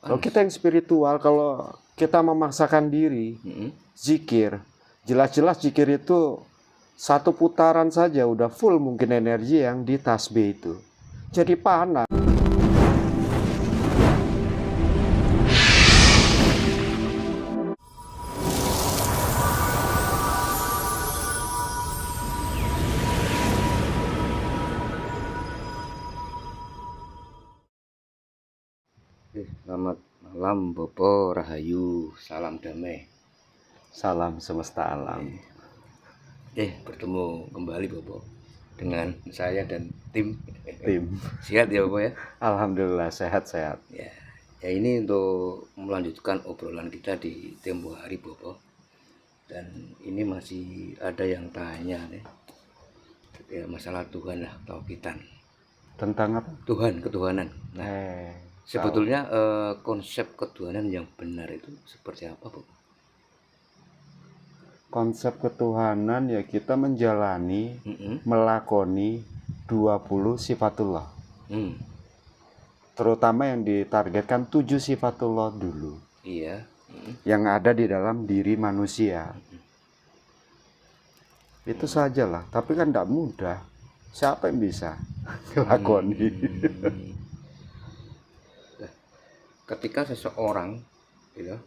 Kalau kita yang spiritual, kalau kita memaksakan diri, zikir, jelas-jelas zikir itu satu putaran saja udah full mungkin energi yang di tasbih itu. Jadi panas. Selamat malam Bopo Rahayu, salam damai. Salam semesta alam. Bertemu kembali Bopo dengan saya dan tim. Sehat ya Bopo ya? Alhamdulillah sehat-sehat. Ya, ini untuk melanjutkan obrolan kita di tempo hari Bopo. Dan ini masih ada yang tanya nih, ya, masalah Tuhan lah, tauhidan. Tentang apa? Tuhan, ketuhanan. Nah, sebetulnya konsep ketuhanan yang benar itu seperti apa, Bu? Konsep ketuhanan ya kita menjalani, melakoni 20 sifatullah. Terutama yang ditargetkan 7 sifatullah dulu. Iya. Yang ada di dalam diri manusia. Itu sajalah, tapi kan tidak mudah. Siapa yang bisa lakoni? Ketika seseorang ya,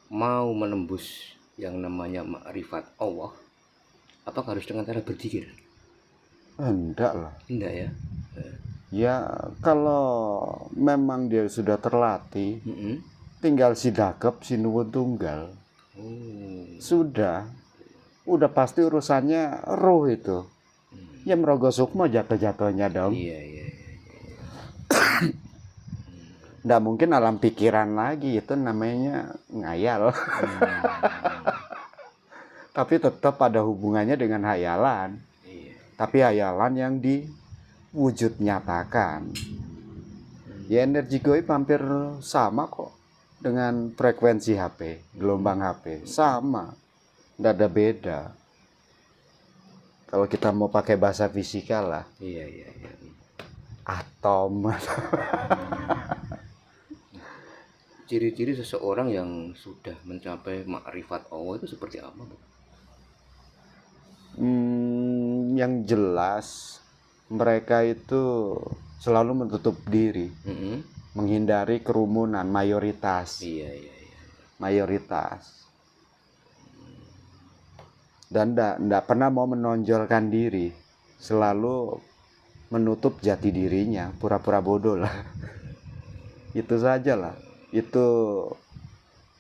mau menembus yang namanya ma'rifat Allah, apakah harus dengan cara berzikir? Enggak lah. Enggak ya. Ya kalau memang dia sudah terlatih, tinggal sidakep sinuwun tunggal. Sudah pasti urusannya roh itu. Ya merogoh sukmo jatuh-jatuhnya dong. Iya. Nggak mungkin alam pikiran lagi, itu namanya ngayal. Tapi tetap ada hubungannya dengan hayalan. Tapi hayalan yang diwujud nyatakan. Ya energi goib hampir sama kok dengan frekuensi HP, gelombang HP, sama. Nggak ada beda. Kalau kita mau pakai bahasa fisika lah. Iya. Atom. Ciri-ciri seseorang yang sudah mencapai ma'rifat Allah itu seperti apa, Bu? Yang jelas mereka itu selalu menutup diri, menghindari kerumunan, mayoritas. Iya. Mayoritas. Dan enggak pernah mau menonjolkan diri, selalu menutup jati dirinya, pura-pura bodoh lah. Itu saja lah. Itu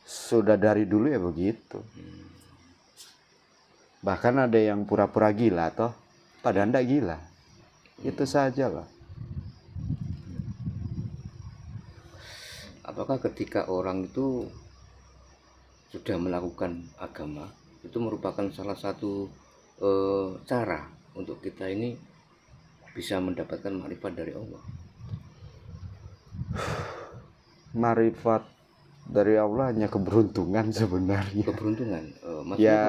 sudah dari dulu ya begitu. Bahkan ada yang pura-pura gila toh, padahal enggak gila. Itu saja lah. Apakah ketika orang itu sudah melakukan agama, itu merupakan salah satu cara untuk kita ini bisa mendapatkan ma'rifat dari Allah? Ma'rifat dari Allah hanya keberuntungan sebenarnya. Keberuntungan? Ya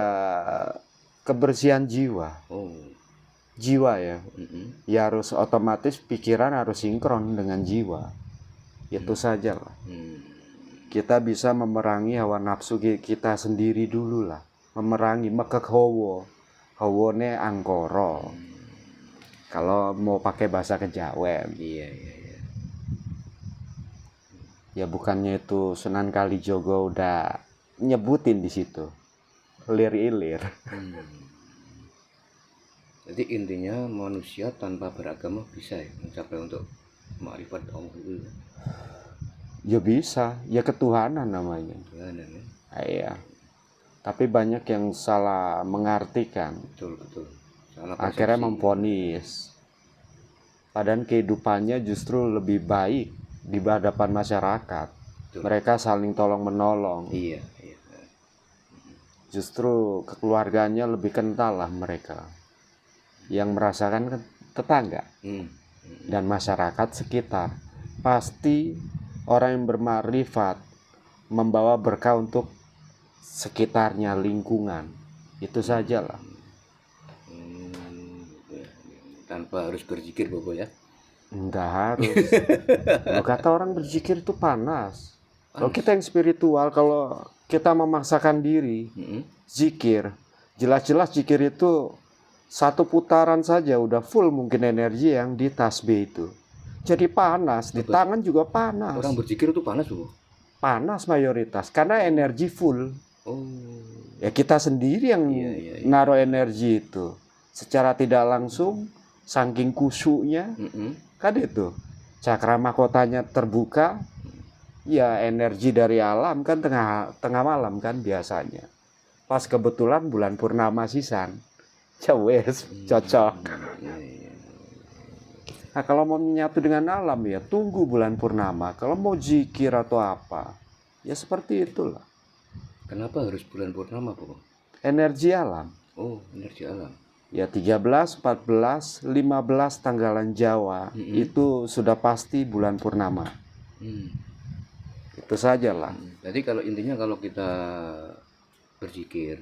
kebersihan jiwa. Jiwa ya. Ya harus otomatis pikiran harus sinkron dengan jiwa. Itu saja lah. Kita bisa memerangi hawa nafsu kita sendiri dulu lah. Memerangi mekek hawa. Hawone angkoro. Kalau mau pakai bahasa Kejawen. Iya. Ya bukannya itu Sunan Kalijogo udah nyebutin di situ. Lir-ilir. Jadi intinya manusia tanpa beragama bisa ya mencapai untuk ma'rifat Allah itu. Ya bisa, ya ketuhanan namanya. Ketuhanan ya. Iya. Tapi banyak yang salah mengartikan. Betul. Salah persepsi. Akhirnya memvonis. Padahal kehidupannya justru lebih baik di hadapan masyarakat. Betul. Mereka saling tolong menolong. Iya. Justru kekeluarganya lebih kental lah mereka. Yang merasakan tetangga dan masyarakat sekitar. Pasti orang yang bermakrifat membawa berkah untuk sekitarnya, lingkungan. Itu sajalah. Tanpa harus berzikir Bobo ya? Enggak harus. Kata orang berzikir itu panas. Kalau kita yang spiritual, kalau kita memaksakan diri, zikir, jelas-jelas zikir itu satu putaran saja udah full mungkin energi yang di tasbih itu. Jadi panas, di tangan juga panas. Orang berzikir itu panas, Bu? Panas mayoritas, karena energi full. Oh. Ya kita sendiri yang naruh energi itu. Secara tidak langsung, saking kusyuknya, kan itu. Cakra mahkotanya terbuka, ya energi dari alam kan tengah malam kan biasanya. Pas kebetulan bulan purnama sisan, wes cocok. Nah kalau mau menyatu dengan alam ya tunggu bulan purnama. Kalau mau zikir atau apa, ya seperti itulah. Kenapa harus bulan purnama, Bu? Energi alam. Oh, energi alam. Ya 13, 14, 15 tanggalan Jawa itu sudah pasti bulan purnama. Itu saja lah. Jadi kalau intinya kalau kita berzikir,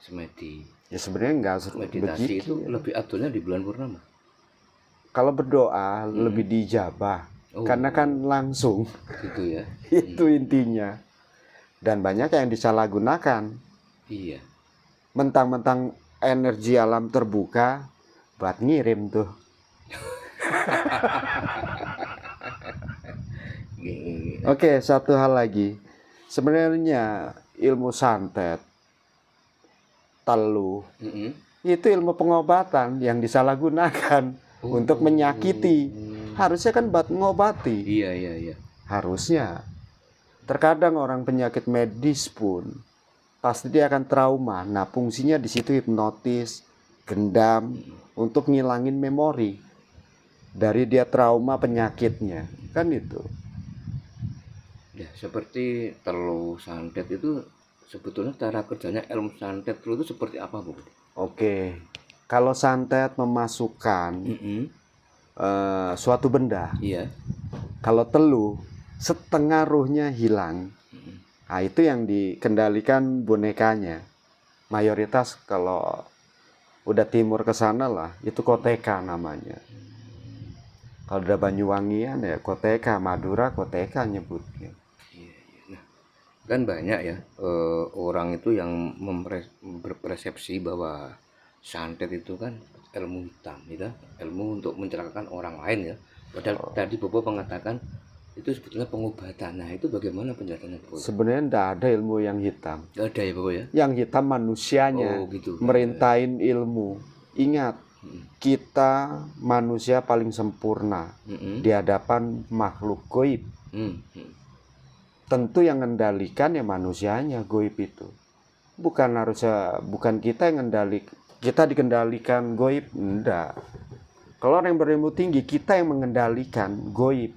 semedi, ya sebenarnya enggak meditasi itu lebih afdolnya di bulan purnama. Kalau berdoa lebih dijabah, karena kan langsung. Gitu ya. Itu intinya. Dan banyak yang disalahgunakan. Iya. Mentang-mentang energi alam terbuka, buat ngirim tuh. Oke, satu hal lagi. Sebenarnya ilmu santet, teluh, itu ilmu pengobatan yang disalahgunakan untuk menyakiti. Harusnya kan buat ngobati. Iya. Harusnya. Terkadang orang penyakit medis pun pasti dia akan trauma. Nah, fungsinya di situ hipnotis, gendam untuk ngilangin memori dari dia trauma penyakitnya. Kan itu. Ya, seperti teluh santet itu sebetulnya cara kerjanya ilmu santet itu seperti apa, Bu? Oke. Kalau santet memasukkan suatu benda. Iya. Kalau teluh setengah ruhnya hilang. Nah, itu yang dikendalikan bonekanya. Mayoritas kalau udah timur ke sana lah, itu koteka namanya. Kalau udah Banyuwangian ya koteka, Madura koteka nyebutnya. Nah, kan banyak ya orang itu yang berpersepsi bahwa santet itu kan ilmu hitam, gitu, ilmu untuk mencelakakan orang lain ya. Padahal tadi Bobo mengatakan itu sebetulnya pengobatan. Nah, itu bagaimana penjelasannya, Bobo? Sebenarnya tidak ada ilmu yang hitam. Tidak ada ya, Bobo ya? Yang hitam manusianya, gitu. merintahin ilmu. Ingat, kita manusia paling sempurna di hadapan makhluk goib. Tentu yang mengendalikan ya manusianya goib itu. Bukan kita yang kita dikendalikan goib, enggak. Kalau orang yang berilmu tinggi, kita yang mengendalikan goib.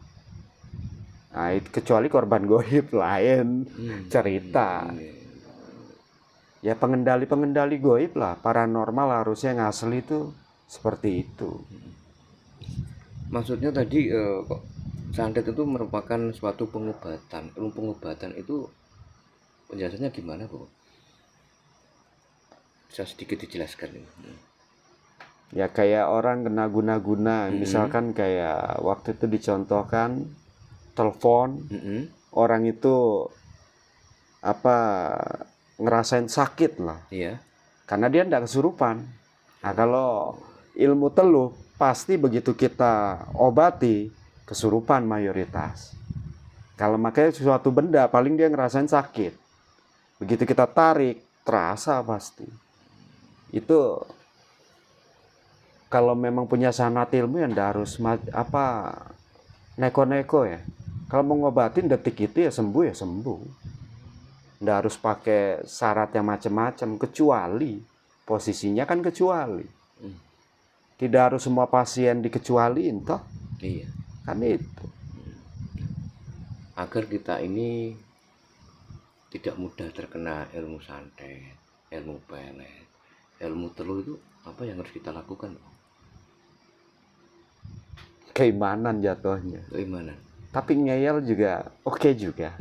Nah, kecuali korban goib lain cerita. Ya pengendali goib lah, paranormal harusnya yang asli itu seperti itu. Maksudnya tadi santet itu merupakan suatu pengobatan. Ilmu pengobatan itu penjelasannya gimana, Bu? Bisa sedikit dijelaskan ini. Ya kayak orang kena guna-guna, misalkan kayak waktu itu dicontohkan telepon, orang itu ngerasain sakit lah. Iya. Karena dia tidak kesurupan. Nah, kalau ilmu teluh pasti begitu kita obati kesurupan mayoritas. Kalau makanya suatu benda paling dia ngerasain sakit. Begitu kita tarik terasa pasti. Itu kalau memang punya sanat ilmu yang tidak harus neko-neko ya. Kalau mau ngobatin detik itu ya sembuh. Nggak harus pakai syarat yang macam-macam, kecuali posisinya kan kecuali. Tidak harus semua pasien dikecualiin toh. Iya. Kan itu. Agar kita ini tidak mudah terkena ilmu santet, ilmu pelet, ilmu teluh itu apa yang harus kita lakukan? Keimanan jatuhnya. Keimanan. Tapi ngeyel juga oke juga.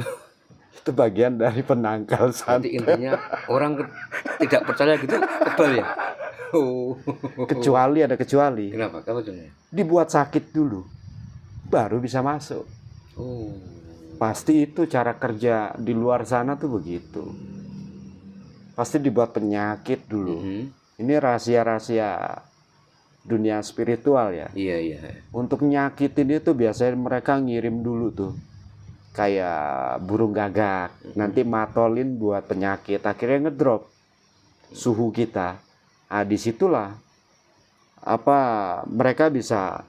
Itu bagian dari penangkal santet. Jadi intinya orang tidak percaya gitu kebal ya. Kecuali ada kecuali. Kenapa? Kenapa contohnya? Dibuat sakit dulu, baru bisa masuk. Pasti itu cara kerja di luar sana tuh begitu. Pasti dibuat penyakit dulu. Ini rahasia-rahasia dunia spiritual ya. Iya, iya. Untuk nyakitin itu biasanya mereka ngirim dulu tuh kayak burung gagak, nanti matolin buat penyakit, akhirnya ngedrop suhu kita. Nah, disitulah mereka bisa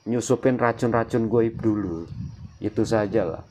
nyusupin racun-racun goib dulu. Itu saja lah.